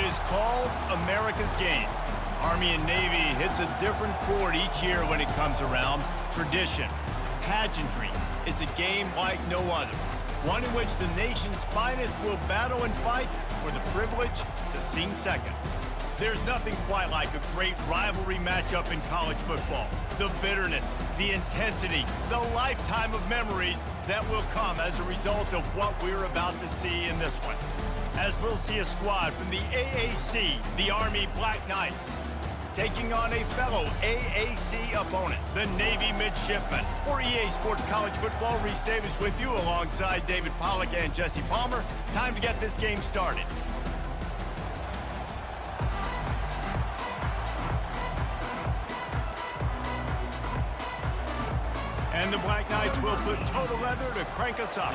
is called America's game. Army and Navy hits a different chord each year when it comes around. Tradition, pageantry. It's a game like no other. One in which the nation's finest will battle and fight for the privilege to sing second. There's nothing quite like a great rivalry matchup in college football. The bitterness, the intensity, the lifetime of memories that will come as a result of what we're about to see in this one. As we'll see a squad from the AAC, the Army Black Knights, taking on a fellow AAC opponent, the Navy Midshipmen. For EA Sports College Football, Reese Davis with you alongside David Pollack and Jesse Palmer. Time to get this game started. And the Black Knights will put total leather to crank us up.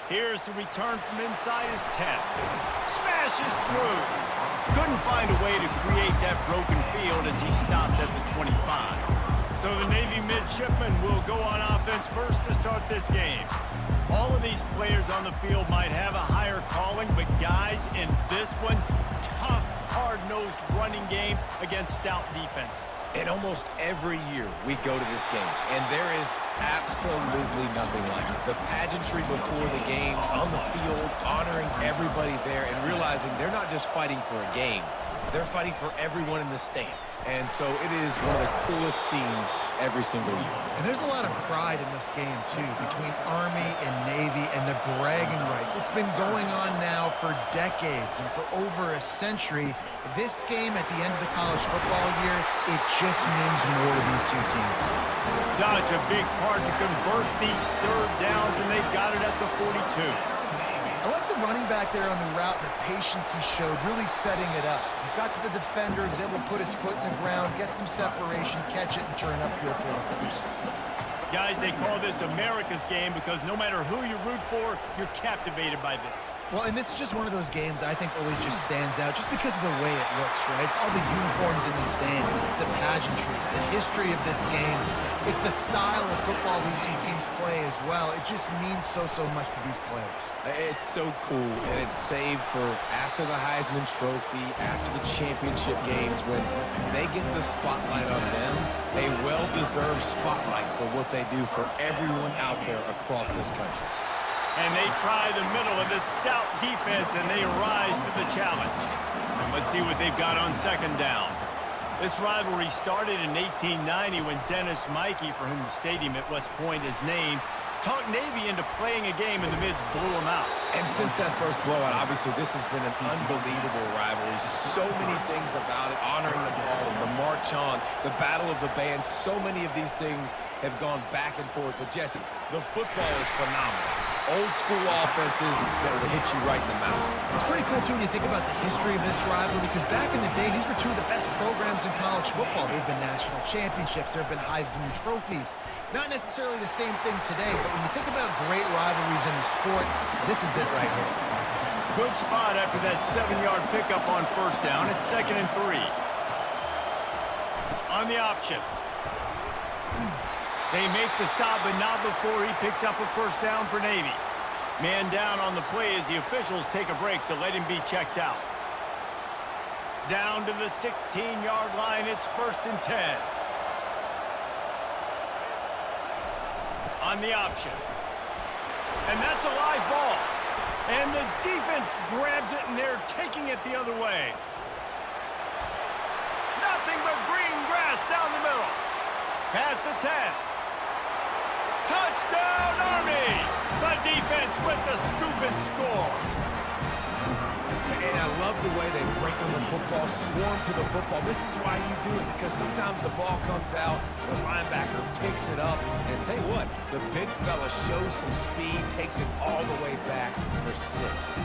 Here's the return from inside his 10. Smashes through. Couldn't find a way to create that broken field as he stopped at the 25. So the Navy Midshipmen will go on offense first to start this game. All of these players on the field might have a higher calling, but guys, in this one, tough, hard-nosed running games against stout defenses. And almost every year we go to this game, and there is absolutely nothing like it. The pageantry before the game, on the field, honoring everybody there, and realizing they're not just fighting for a game, they're fighting for everyone in the stands. And so it is one of the coolest scenes every single year. And there's a lot of pride in this game, too, between Army and Navy and the bragging rights. It's been going on now for decades and for over a century. This game at the end of the college football year, it just means more to these two teams. Such a big part to convert these third downs, and they've got it at the 42. I like the running back there on the route and the patience he showed, really setting it up. He got to the defender, he was able to put his foot in the ground, get some separation, catch it, and turn upfield for the first. Guys, they call this America's game because no matter who you root for, you're captivated by this. Well, and this is just one of those games I think always just stands out just because of the way it looks, right? It's all the uniforms in the stands. It's the pageantry. It's the history of this game. It's the style of football these two teams play as well. It just means so much to these players. It's so cool, and it's saved for after the Heisman Trophy, after the championship games, when they get the spotlight on them, a well-deserved spotlight for what they do for everyone out there across this country. And they try the middle of this stout defense, and they rise to the challenge. Let's see what they've got on second down. This rivalry started in 1890 when Dennis Mikey, for whom the stadium at West Point is named, talked Navy into playing a game and the Mids blew them out. And since that first blowout, obviously, this has been an unbelievable rivalry. So many things about it, honoring the fallen, the march on, the battle of the bands. So many of these things have gone back and forth. But, Jesse, the football is phenomenal. Old school offenses that will hit you right in the mouth. It's pretty cool, too, when you think about the history of this rivalry, because back in the day, these were two of the best programs in college football. There have been national championships. There have been Heisman trophies. Not necessarily the same thing today, but when you think about great rivalries in the sport, this is it right here. Good spot after that 7-yard pickup on first down. It's 2nd and 3. On the option. They make the stop, but not before he picks up a first down for Navy. Man down on the play as the officials take a break to let him be checked out. Down to the 16-yard line, it's 1st and 10. On the option. And that's a live ball. And the defense grabs it, and they're taking it the other way. Nothing but green grass down the middle. Past the 10. Touchdown, Army! The defense with the scoop and score. And I love the way they break on the football, swarm to the football. This is why you do it, because sometimes the ball comes out, the linebacker picks it up, and tell you what, the big fella shows some speed, takes it all the way back for 6.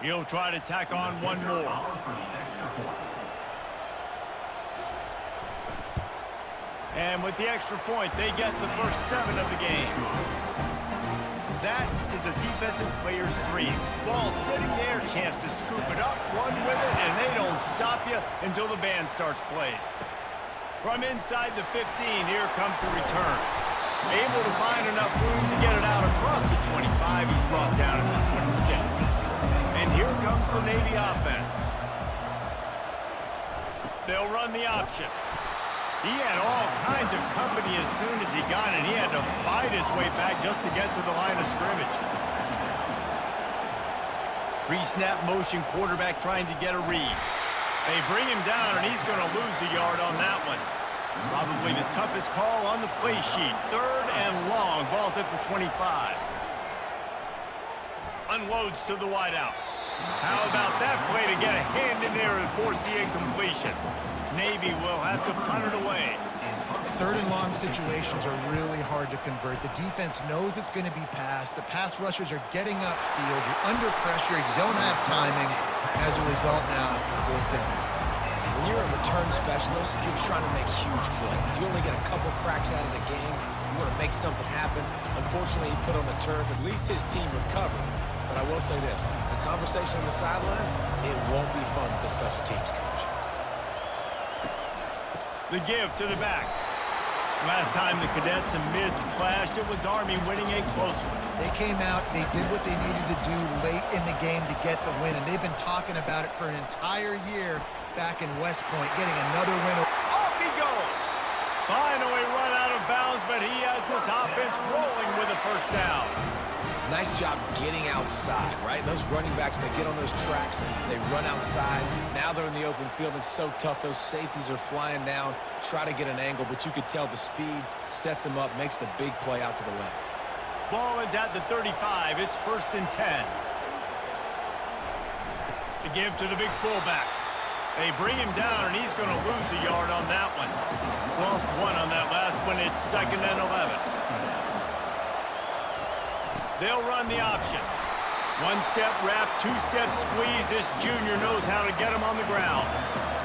He'll try to tack on one more. And with the extra point, they get the first 7 of the game. That defensive players' dream. Ball sitting there, chance to scoop it up, run with it, and they don't stop you until the band starts playing. From inside the 15, here comes the return. Able to find enough room to get it out across the 25. He's brought down at the 26. And here comes the Navy offense. They'll run the option. He had all kinds of company as soon as he got it. He had to fight his way back just to get to the line of scrimmage. Pre-snap motion, quarterback trying to get a read. They bring him down, and he's going to lose a yard on that one. Probably the toughest call on the play sheet. 3rd and long. Ball's at the 25. Unloads to the wideout. How about that play to get a hand in there and force the incompletion? Navy will have to punt it away. 3rd and long situations are really hard to convert. The defense knows it's going to be passed. The pass rushers are getting upfield. You're under pressure. You don't have timing. And as a result now, 4th down. When you're a return specialist, you're trying to make huge plays. You only get a couple cracks out of the game. You want to make something happen. Unfortunately, he put on the turf. At least his team recovered. But I will say this, the conversation on the sideline, it won't be fun with the special teams coach. The give to the back. Last time the Cadets and Mids clashed, it was Army winning a close one. They came out, they did what they needed to do late in the game to get the win, and they've been talking about it for an entire year back in West Point, getting another win. Off he goes. Finally run out of bounds, but he has this offense rolling with a 1st down. Nice job getting outside, right? Those running backs, they get on those tracks, they run outside. Now they're in the open field. It's so tough. Those safeties are flying down, try to get an angle, but you could tell the speed sets them up, makes the big play out to the left. Ball is at the 35. It's 1st and 10. To give to the big fullback. They bring him down, and he's going to lose a yard on that one. Lost 1 on that last one. It's 2nd and 11. They'll run the option. 1-step wrap, 2-step squeeze. This junior knows how to get him on the ground.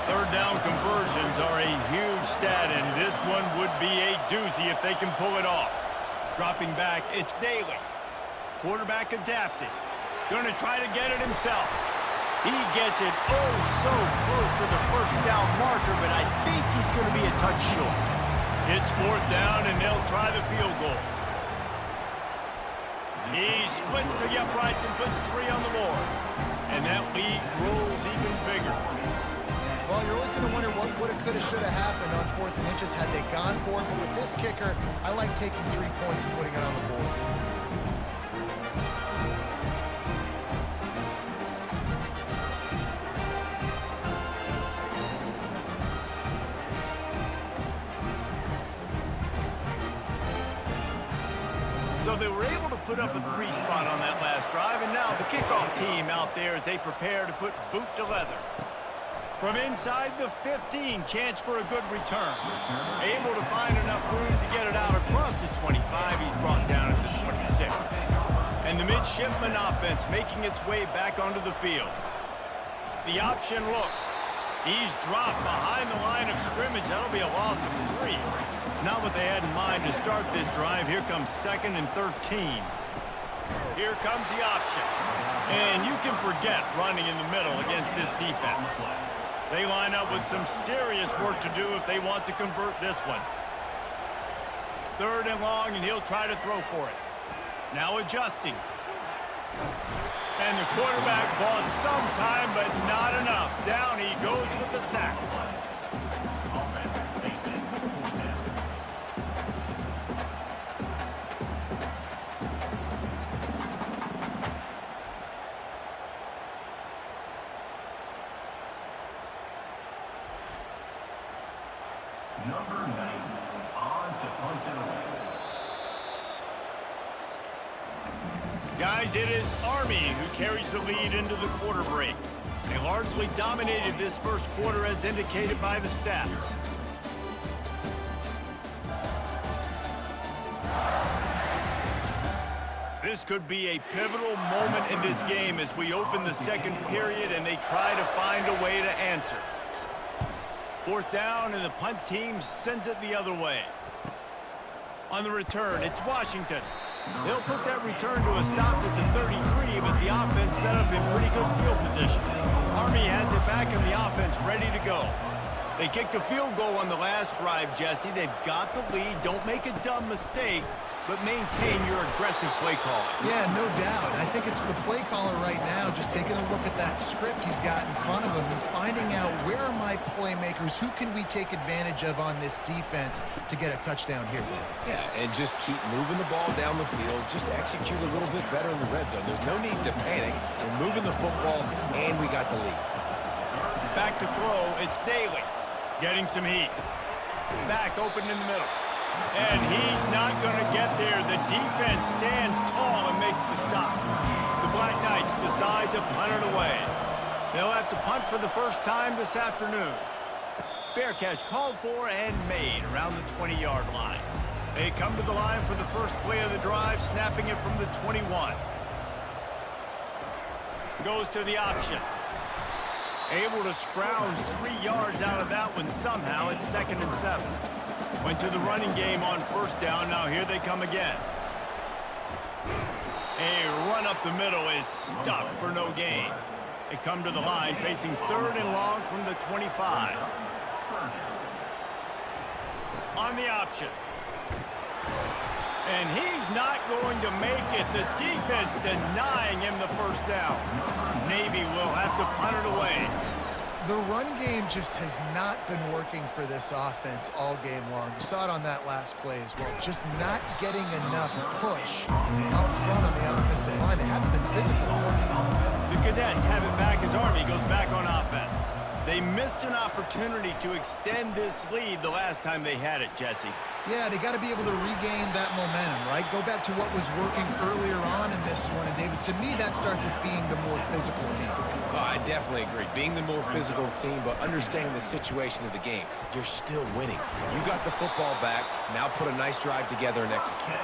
3rd down conversions are a huge stat, and this one would be a doozy if they can pull it off. Dropping back, it's Daly. Quarterback adapted. Going to try to get it himself. He gets it oh so close to the 1st down marker, but I think he's going to be a touch short. It's 4th down, and they'll try the field goal. He splits the uprights and puts 3 on the board. And that lead grows even bigger. Well, you're always going to wonder what woulda, coulda, shoulda happened on 4th and inches had they gone for it. But with this kicker, I like taking 3 points and putting it on the board. So they were able to put up a 3 spot on that last drive, and now the kickoff team out there as they prepare to put boot to leather. From inside the 15, chance for a good return. Able to find enough room to get it out across the 25. He's brought down at the 26. And the Midshipmen offense making its way back onto the field. The option look. He's dropped behind the line of scrimmage. That'll be a loss of 3. Not what they had in mind to start this drive. Here comes 2nd and 13. Here comes the option. And you can forget running in the middle against this defense. They line up with some serious work to do if they want to convert this one. 3rd and long, and he'll try to throw for it. Now adjusting. And the quarterback bought some time, but not enough. Down he goes with the sack. Number 90 on to punt it away. Guys, it is Army who carries the lead into the quarter break. They largely dominated this 1st quarter as indicated by the stats. This could be a pivotal moment in this game as we open the 2nd period and they try to find a way to answer. 4th down, and the punt team sends it the other way. On the return, it's Washington. They'll put that return to a stop at the 33, but the offense set up in pretty good field position. Army has it back and the offense ready to go. They kicked a field goal on the last drive, Jesse. They've got the lead. Don't make a dumb mistake, but maintain your aggressive play calling. Yeah, no doubt. I think it's for the play caller right now, just taking a look at that script he's got in front of him and finding out where are my playmakers, who can we take advantage of on this defense to get a touchdown here. Yeah, and just keep moving the ball down the field. Just execute a little bit better in the red zone. There's no need to panic. We're moving the football, and we got the lead. Back to throw, it's Daly. Getting some heat. Back open in the middle. And he's not going to get there. The defense stands tall and makes the stop. The Black Knights decide to punt it away. They'll have to punt for the first time this afternoon. Fair catch called for and made around the 20-yard line. They come to the line for the first play of the drive, snapping it from the 21. Goes to the option. Able to scrounge 3 yards out of that one somehow. It's 2nd and 7. Went to the running game on first down. Now here they come again. A run up the middle is stuffed for no gain. They come to the line facing 3rd and long from the 25. On the option. And he's not going to make it. The defense denying him the first down. Navy will have to punt it away. The run game just has not been working for this offense all game long. You saw it on that last play as well. Just not getting enough push up front on the offensive line. They haven't been physical. The Cadets have it back as Army goes back on offense. They missed an opportunity to extend this lead the last time they had it, Jesse. Yeah, they got to be able to regain that momentum, right? Go back to what was working earlier on in this one. And, David, to me, that starts with being the more physical team. Oh, I definitely agree. Being the more physical team, but understanding the situation of the game. You're still winning. You got the football back. Now put a nice drive together and execute.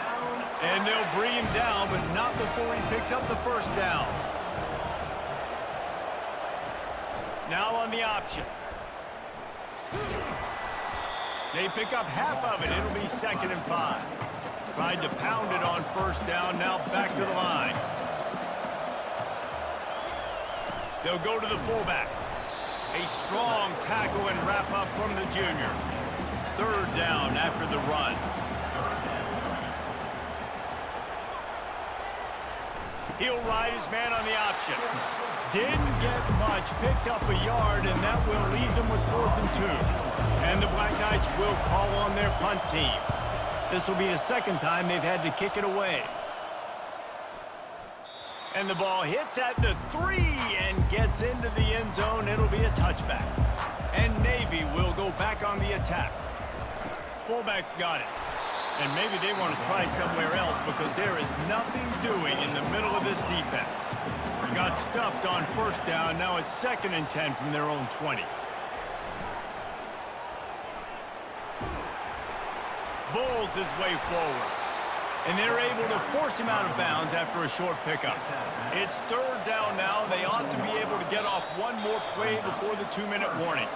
And they'll bring him down, but not before he picks up the first down. Now on the option. They pick up half of it. It'll be 2nd and 5. Tried to pound it on first down. Now back to the line. They'll go to the fullback. A strong tackle and wrap up from the junior. 3rd down after the run. He'll ride his man on the option. Didn't get much, picked up a yard, and that will leave them with 4th and 2. And the Black Knights will call on their punt team. This will be the 2nd time they've had to kick it away. And the ball hits at the 3 and gets into the end zone. It'll be a touchback. And Navy will go back on the attack. Fullback's got it. And maybe they want to try somewhere else because there is nothing doing in the middle of this defense. Got stuffed on first down. Now it's 2nd and 10 from their own 20. Bowles his way forward. And they're able to force him out of bounds after a short pickup. It's 3rd down now. They ought to be able to get off one more play before the 2-minute warning.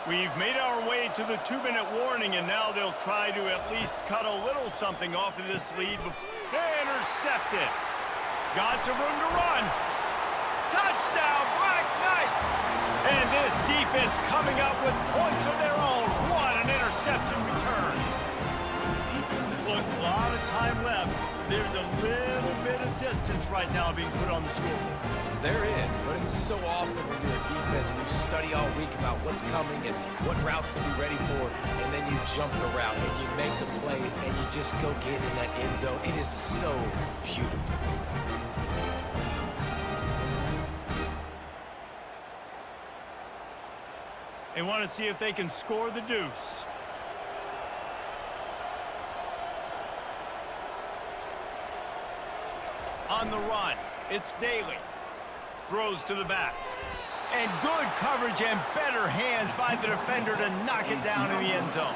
We've made our way to the 2-minute warning, and now they'll try to at least cut a little something off of this lead. Intercepted. Got some room to run. Touchdown, Black Knights! And this defense coming up with points of their own. What an interception return. Look, a lot of time left. There's a little bit of distance right now being put on the scoreboard. There is, but it's so awesome when you're a defense and you study all week about what's coming and what routes to be ready for, and then you jump the route and you make the plays and you just go get in that end zone. It is so beautiful. They want to see if they can score the deuce. On the run, it's Daly. Throws to the back. And good coverage and better hands by the defender to knock it down in the end zone.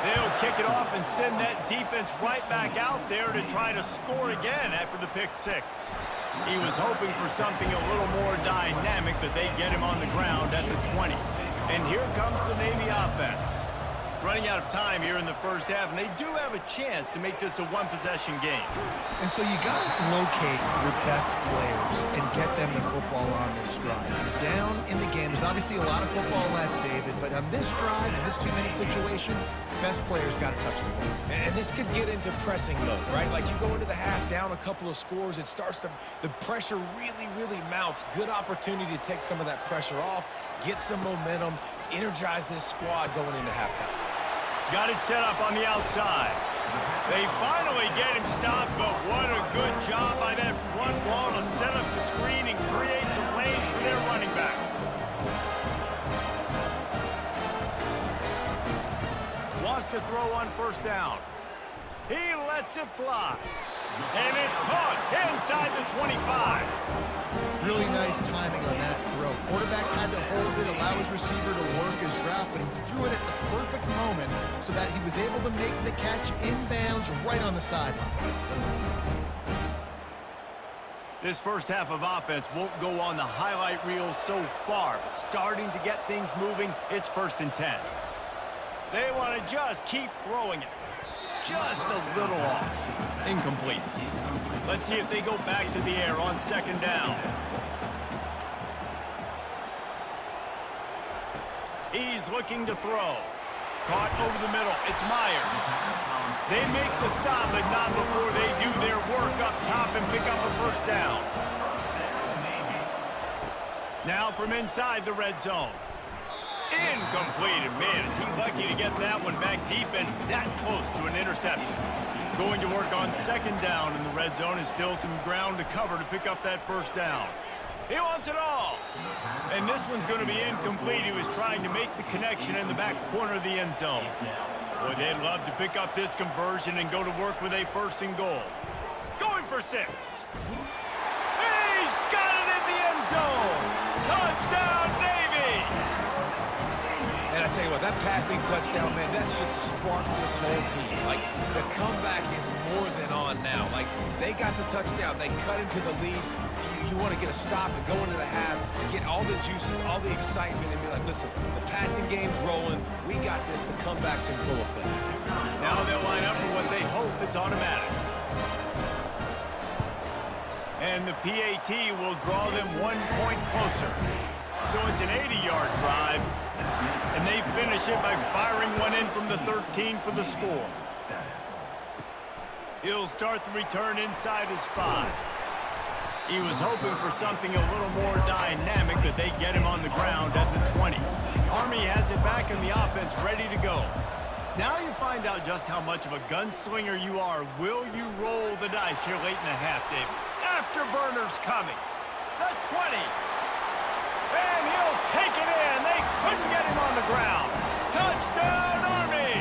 They'll kick it off and send that defense right back out there to try to score again after the pick 6. He was hoping for something a little more dynamic, but they get him on the ground at the 20. And here comes the Navy offense. Running out of time here in the first half, and they do have a chance to make this a one-possession game. And so you got to locate your best players and get them the football on this drive. You're down in the game. There's obviously a lot of football left, David, but on this drive, in this 2-minute situation, best players got to touch the ball. And this could get into pressing mode, right? Like you go into the half down a couple of scores, it starts to, the pressure really mounts. Good opportunity to take some of that pressure off, get some momentum, energize this squad going into halftime. Got it set up on the outside. They finally get him stopped, but what a good job by that front wall to set up the screen and create some lanes for their running back. Wants to throw on first down. He lets it fly. And it's caught inside the 25. Really nice timing on that throw. Quarterback had to hold it, allow his receiver to work his route, but he threw it at the perfect moment so that he was able to make the catch inbounds right on the sideline. This first half of offense won't go on the highlight reel so far, but starting to get things moving, it's 1st and 10. They want to just keep throwing it. Just a little off. Incomplete. Let's see if they go back to the air on 2nd down. He's looking to throw. Caught over the middle. It's Myers. They make the stop, but not before they do their work up top and pick up a first down. Now from inside the red zone. Incomplete. And man, is he lucky to get that one back. Defense that close to an interception. Going to work on 2nd down in the red zone, and still some ground to cover to pick up that first down. He wants it all. And this one's going to be incomplete. He was trying to make the connection in the back corner of the end zone. Boy, they'd love to pick up this conversion and go to work with a 1st and goal. Going for 6. He's got it in the end zone. Touchdown, Navy. And I tell you what, that passing touchdown, man, that should spark this whole team. Like, the comeback is more than on now. Like, they got the touchdown. They cut into the lead. You want to get a stop and go into the half, get all the juices, all the excitement, and be like, listen, the passing game's rolling. We got this. The comeback's in full effect. Now they'll line up for what they hope is automatic. And the PAT will draw them 1 point closer. So it's an 80-yard drive. And they finish it by firing one in from the 13 for the score. He'll start the return inside his 5. He was hoping for something a little more dynamic, but they get him on the ground at the 20. Army has it back in the offense, ready to go. Now you find out just how much of a gunslinger you are. Will you roll the dice here late in the half, David? Afterburner's coming. The 20. And he'll take it in. They couldn't get him on the ground. Touchdown, Army!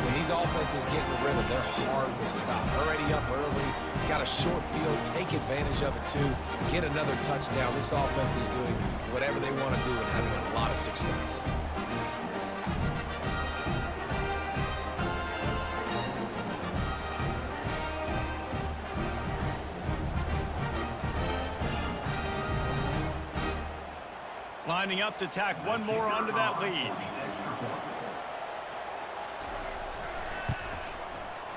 When these offenses get in the rhythm, they're hard to stop. Already up early, got a short field, take advantage of it too, get another touchdown. This offense is doing whatever they want to do and having a lot of success. Lining up to tack one more onto that lead.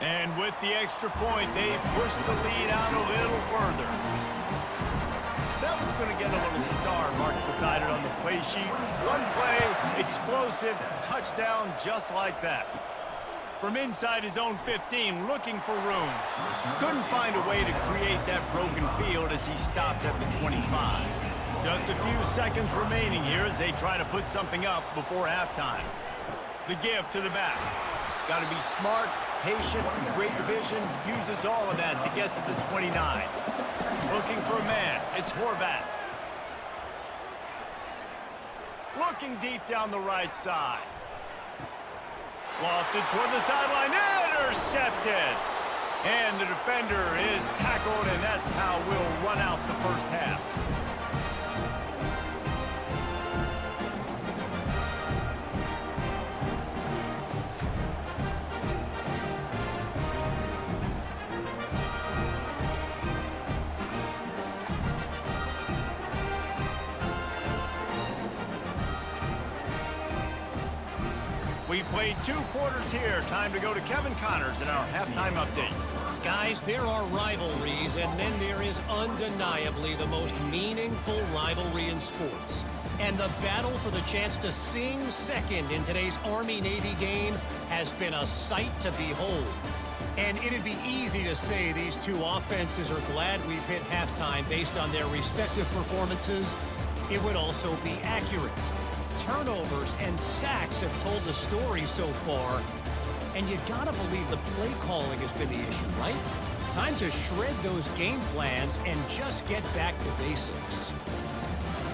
And with the extra point, they push the lead out a little further. That one's going to get a little star marked beside it on the play sheet. One play, explosive, touchdown just like that. From inside his own 15, looking for room. Couldn't find a way to create that broken field as he stopped at the 25. Just a few seconds remaining here as they try to put something up before halftime. The give to the back. Got to be smart, patient, great vision. Uses all of that to get to the 29. Looking for a man. It's Horvat. Looking deep down the right side. Lofted toward the sideline. Intercepted. And the defender is tackled, and that's how we'll run out the first half. We've played 2 quarters here. Time to go to Kevin Connors in our halftime update. Guys, there are rivalries, and then there is undeniably the most meaningful rivalry in sports. And the battle for the chance to sing second in today's Army-Navy game has been a sight to behold. And it'd be easy to say these two offenses are glad we've hit halftime based on their respective performances. It would also be accurate. Turnovers and sacks have told the story so far. And you gotta believe the play calling has been the issue, right? Time to shred those game plans and just get back to basics.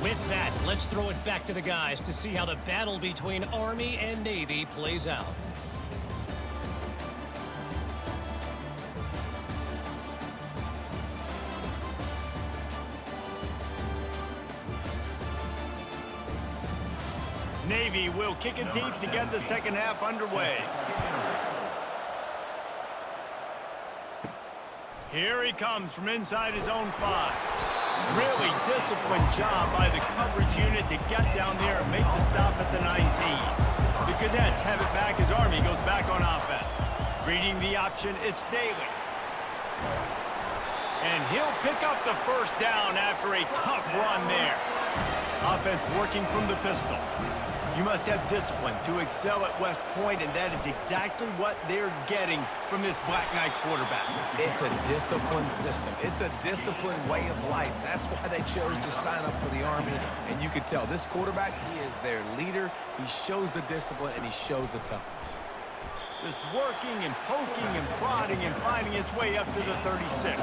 With that, let's throw it back to the guys to see how the battle between Army and Navy plays out. Navy will kick it deep to get the second half underway. Here he comes from inside his own 5. Really disciplined job by the coverage unit to get down there and make the stop at the 19. The Cadets have it back as Army goes back on offense. Reading the option, it's Daly. And he'll pick up the first down after a tough run there. Offense working from the pistol. You must have discipline to excel at West Point, and that is exactly what they're getting from this Black Knight quarterback. It's a disciplined system. It's a disciplined way of life. That's why they chose to sign up for the Army. And you can tell this quarterback, he is their leader. He shows the discipline, and he shows the toughness. Just working and poking and prodding and finding his way up to the 36.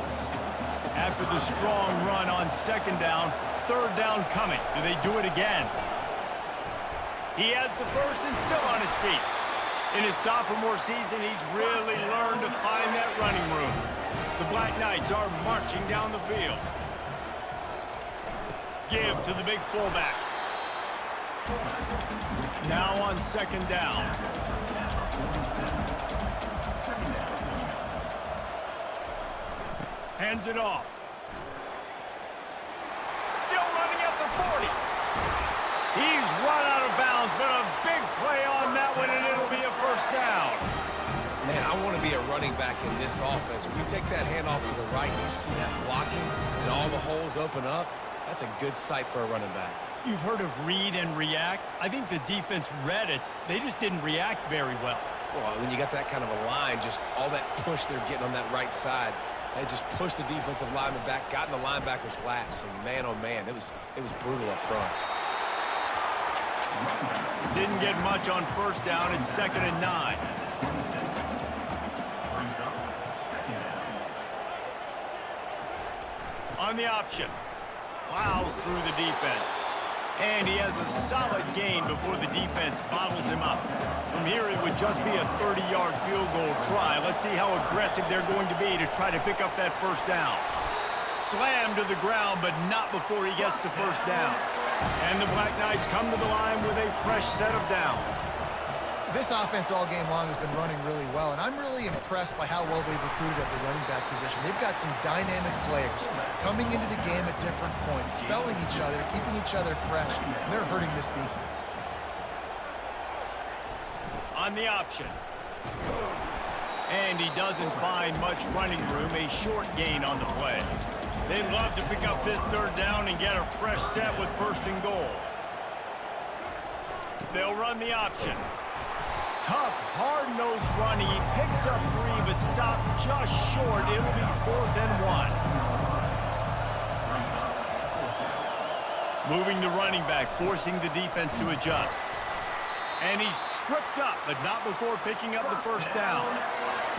After the strong run on second down, third down coming. Do they do it again? He has the first and still on his feet. In his sophomore season, he's really learned to find that running room. The Black Knights are marching down the field. Give to the big fullback. Now on second down. Hands it off. Still running at the 40. He's run out of bounds, but a big play on that one, and it'll be a first down. Man, I want to be a running back in this offense. When you take that handoff to the right, you see that blocking, and all the holes open up. That's a good sight for a running back. You've heard of read and react. I think the defense read it. They just didn't react very well. Well, when you got that kind of a line, just all that push they're getting on that right side, they just pushed the defensive lineman back, got in the linebacker's laps, and man, oh man, it was brutal up front. Didn't get much on first down. It's 2nd and 9. On the option. Plows through the defense. And he has a solid gain before the defense bottles him up. From here, it would just be a 30-yard field goal try. Let's see how aggressive they're going to be to try to pick up that first down. Slammed to the ground, but not before he gets the first down. And the Black Knights come to the line with a fresh set of downs. This offense all game long has been running really well, and I'm really impressed by how well they've recruited at the running back position. They've got some dynamic players coming into the game at different points, spelling each other, keeping each other fresh, and they're hurting this defense. On the option. And he doesn't find much running room, a short gain on the play. They'd love to pick up this third down and get a fresh set with first and goal. They'll run the option. Tough, hard-nosed run. He picks up 3, but stopped just short. It'll be 4th and 1. Moving the running back, forcing the defense to adjust. And he's tripped up, but not before picking up the first down.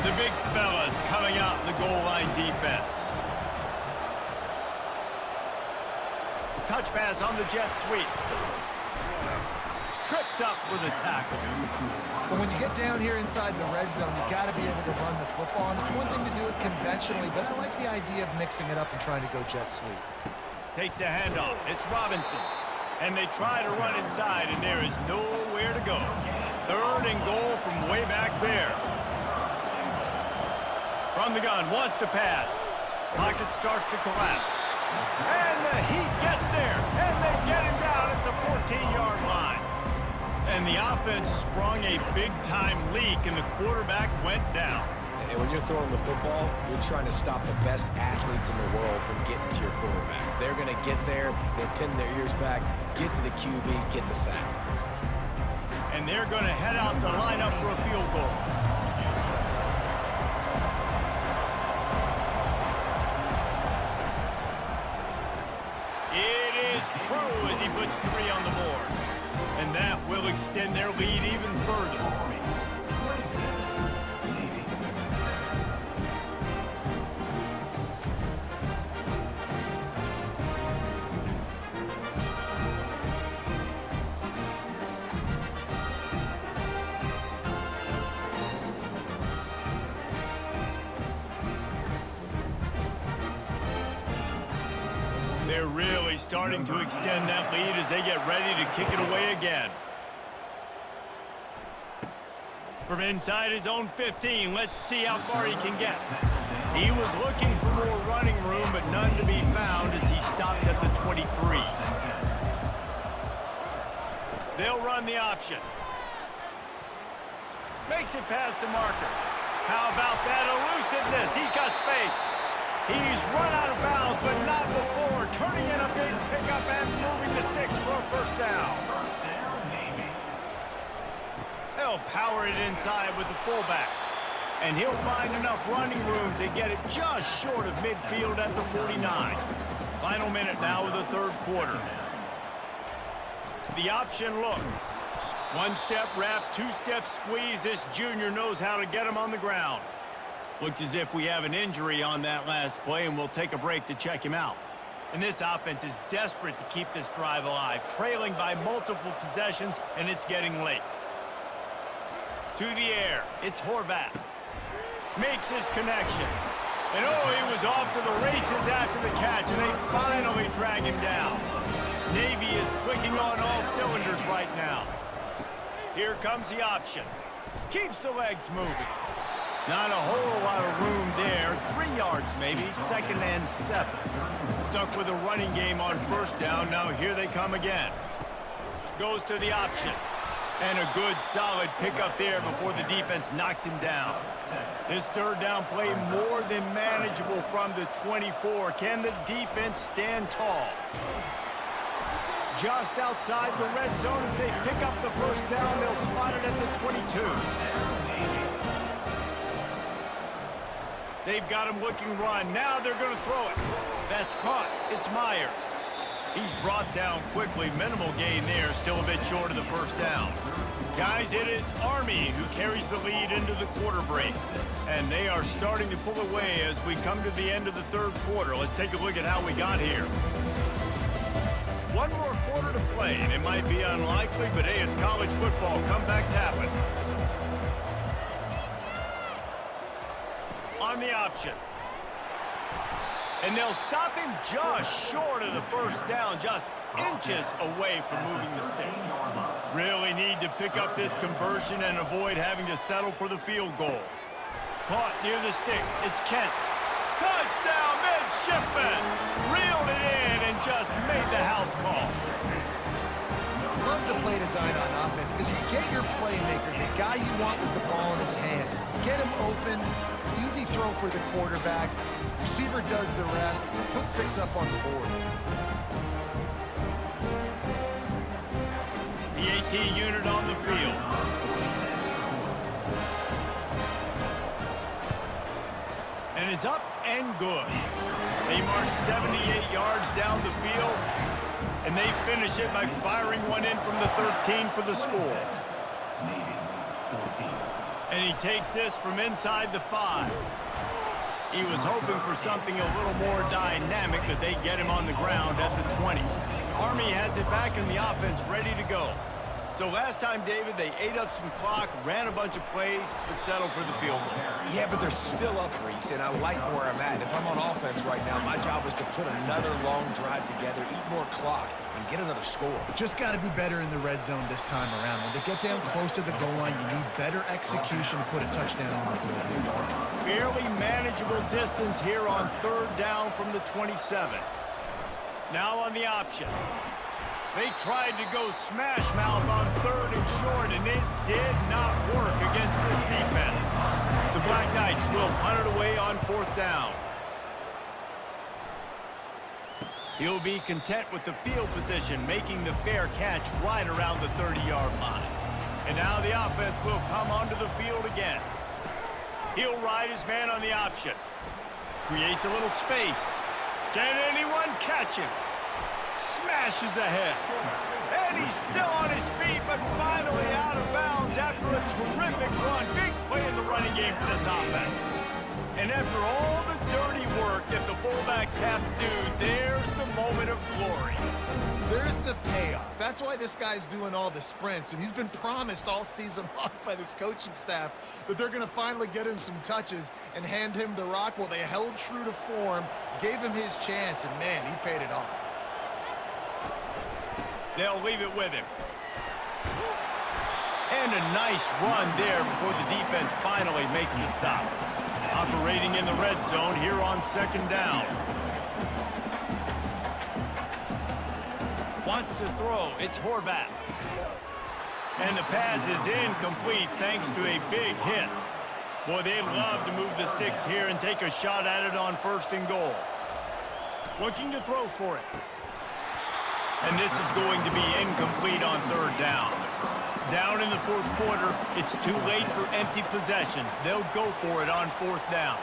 The big fellas coming out in the goal line defense. Touch pass on the jet sweep. Tripped up for the tackle. But when you get down here inside the red zone, you've got to be able to run the football. And it's one thing to do it conventionally, but I like the idea of mixing it up and trying to go jet sweep. Takes the handoff. It's Robinson. And they try to run inside, and there is nowhere to go. 3rd and goal from way back there. From the gun, wants to pass. Pocket starts to collapse. And the Heat gets there, and they get him down at the 14-yard line. And the offense sprung a big-time leak, and the quarterback went down. And when you're throwing the football, you're trying to stop the best athletes in the world from getting to your quarterback. They're going to get there, they're pinning their ears back, get to the QB, get the sack. And they're going to head out to line up for a field goal. It is true as he puts 3 on the board. And that will extend their lead even further. They're really starting to extend that lead as they get ready to kick it away again. From inside his own 15, let's see how far he can get. He was looking for more running room, but none to be found as he stopped at the 23. They'll run the option. Makes it past the marker. How about that elusiveness? He's got space. He's run out of bounds, but not before turning in a big pickup and moving the sticks for a first down. They'll power it inside with the fullback. And he'll find enough running room to get it just short of midfield at the 49. Final minute now of the third quarter. The option look. One-step wrap, two-step squeeze. This junior knows how to get him on the ground. Looks as if we have an injury on that last play, and we'll take a break to check him out. And this offense is desperate to keep this drive alive, trailing by multiple possessions, and it's getting late. To the air, it's Horvat. Makes his connection. And oh, he was off to the races after the catch, and they finally drag him down. Navy is clicking on all cylinders right now. Here comes the option. Keeps the legs moving. Not a whole lot of room there. 3 yards maybe, 2nd and 7. Stuck with a running game on first down. Now here they come again. Goes to the option. And a good solid pickup there before the defense knocks him down. This third down play more than manageable from the 24. Can the defense stand tall? Just outside the red zone as they pick up the first down. They'll spot it at the 22. They've got him looking run. Now they're going to throw it. That's caught. It's Myers. He's brought down quickly. Minimal gain there. Still a bit short of the first down. Guys, it is Army who carries the lead into the quarter break. And they are starting to pull away as we come to the end of the third quarter. Let's take a look at how we got here. One more quarter to play, and it might be unlikely, but hey, it's college football. Comebacks happen. On the option. And they'll stop him just short of the first down, just inches away from moving the sticks. Really need to pick up this conversion and avoid having to settle for the field goal. Caught near the sticks. It's Kent. Touchdown, Midshipmen! Reeled it in and just made the house call. Love the play design on offense because you get your playmaker, the guy you want with the ball in his hands. Get him open, easy throw for the quarterback. Receiver does the rest. Put 6 up on the board. The AT unit on the field. And it's up and good. They march 78 yards down the field, and they finish it by firing one in from the 13 for the score. And he takes this from inside the 5. He was hoping for something a little more dynamic, but they get him on the ground at the 20. Army has it back in the offense, ready to go. So last time, David, they ate up some clock, ran a bunch of plays, but settled for the field goal. Yeah, but they're still up, Reese, and I like where I'm at. If I'm on offense right now, my job is to put another long drive together, eat more clock, and get another score. Just got to be better in the red zone this time around. When they get down close to the goal line, you need better execution to put a touchdown on the board. Fairly manageable distance here on third down from the 27. Now on the option. They tried to go smash mouth on 3rd and short, and it did not work against this defense. The Black Knights will punt it away on 4th down. He'll be content with the field position, making the fair catch right around the 30-yard line. And now the offense will come onto the field again. He'll ride his man on the option. Creates a little space. Can anyone catch him? Smashes ahead. And he's still on his feet, but finally out of bounds after a terrific run. Big play in the running game for this offense. And after all the dirty work that the fullbacks have to do, there's the moment of glory. There's the payoff. That's why this guy's doing all the sprints, and he's been promised all season long by this coaching staff that they're going to finally get him some touches and hand him the rock. Well, they held true to form, gave him his chance, and man, he paid it off. They'll leave it with him. And a nice run there before the defense finally makes the stop. Operating in the red zone here on 2nd down. Wants to throw. It's Horvat. And the pass is incomplete thanks to a big hit. Boy, they'd love to move the sticks here and take a shot at it on 1st and goal. Looking to throw for it. And this is going to be incomplete on 3rd down. Down in the 4th quarter, it's too late for empty possessions. They'll go for it on 4th down.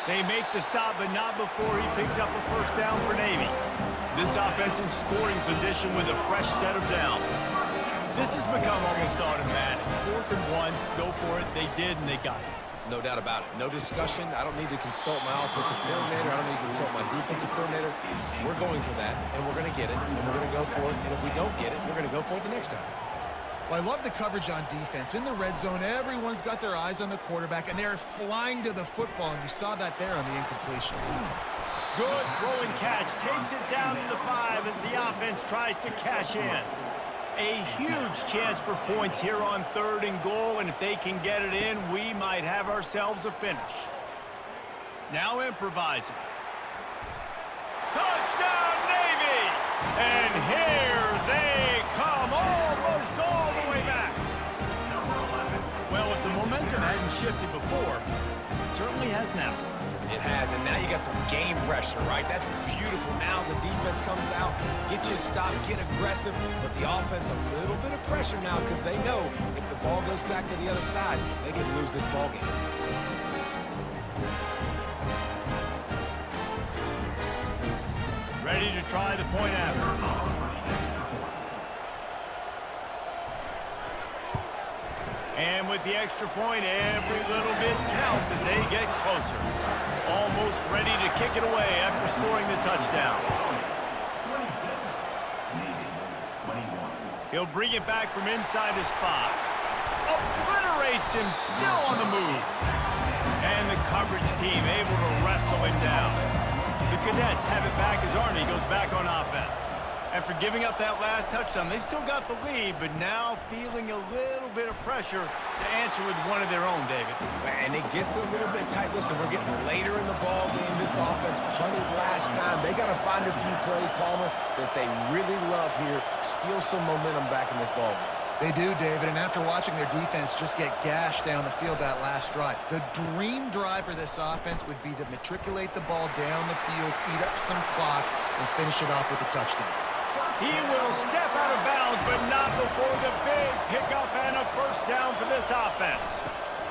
They make the stop, but not before he picks up a 1st down for Navy. This offense in scoring position with a fresh set of downs. This has become almost automatic. 4th and 1, go for it. They did, and they got it. No doubt about it. No discussion. I don't need to consult my offensive coordinator. I don't need to consult my defensive coordinator. We're going for that, and we're going to get it, and we're going to go for it. And if we don't get it, we're going to go for it the next time. Well, I love the coverage on defense. In the red zone, everyone's got their eyes on the quarterback, and they're flying to the football, and you saw that there on the incompletion. Good throw and catch. Takes it down to the 5 as the offense tries to cash in. A huge chance for points here on 3rd and goal, and if they can get it in, we might have ourselves a finish. Now improvising. Touchdown, Navy! And here they come, almost all the way back. Well, if the momentum hadn't shifted before, it certainly has now. It has, and now you got some game pressure, right? That's beautiful. Now the defense comes out, get you a stop, get aggressive, but the offense a little bit of pressure now because they know if the ball goes back to the other side, they can lose this ball game. Ready to try the point after. And with the extra point, every little bit counts as they get closer. Almost ready to kick it away after scoring the touchdown. He'll bring it back from inside his 5. Obliterates him, still on the move. And the coverage team able to wrestle him down. The Cadets have it back as Army goes back on offense. After giving up that last touchdown, they still got the lead, but now feeling a little bit of pressure to answer with one of their own, David. And it gets a little bit tight. Listen, we're getting later in the ball game. This offense punted last time. They got to find a few plays, Palmer, that they really love here. Steal some momentum back in this ball game. They do, David, and after watching their defense just get gashed down the field that last drive, the dream drive for this offense would be to matriculate the ball down the field, eat up some clock, and finish it off with a touchdown. He will step out of bounds, but not before the big pickup and a 1st down for this offense.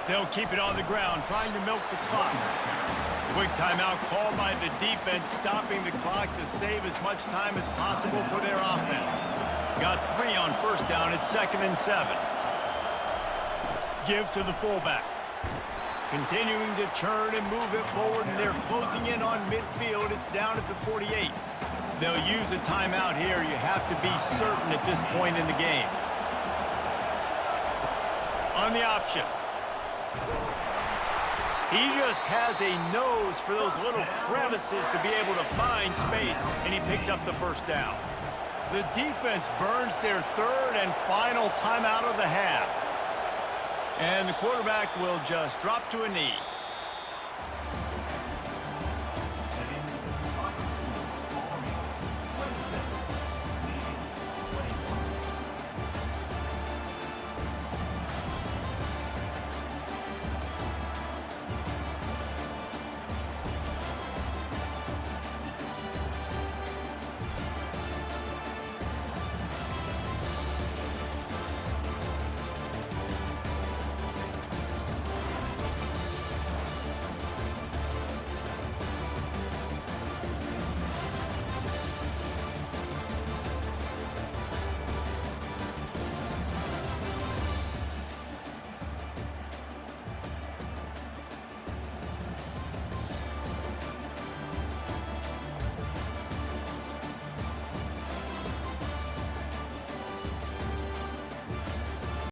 They'll keep it on the ground, trying to milk the clock. Quick timeout called by the defense, stopping the clock to save as much time as possible for their offense. Got 3 on 1st down at 2nd and 7. Give to the fullback. Continuing to churn and move it forward, and they're closing in on midfield. It's down at the 48. They'll use a timeout here. You have to be certain at this point in the game. On the option. He just has a nose for those little crevices to be able to find space, and he picks up the 1st down. The defense burns their 3rd and final timeout of the half. And the quarterback will just drop to a knee.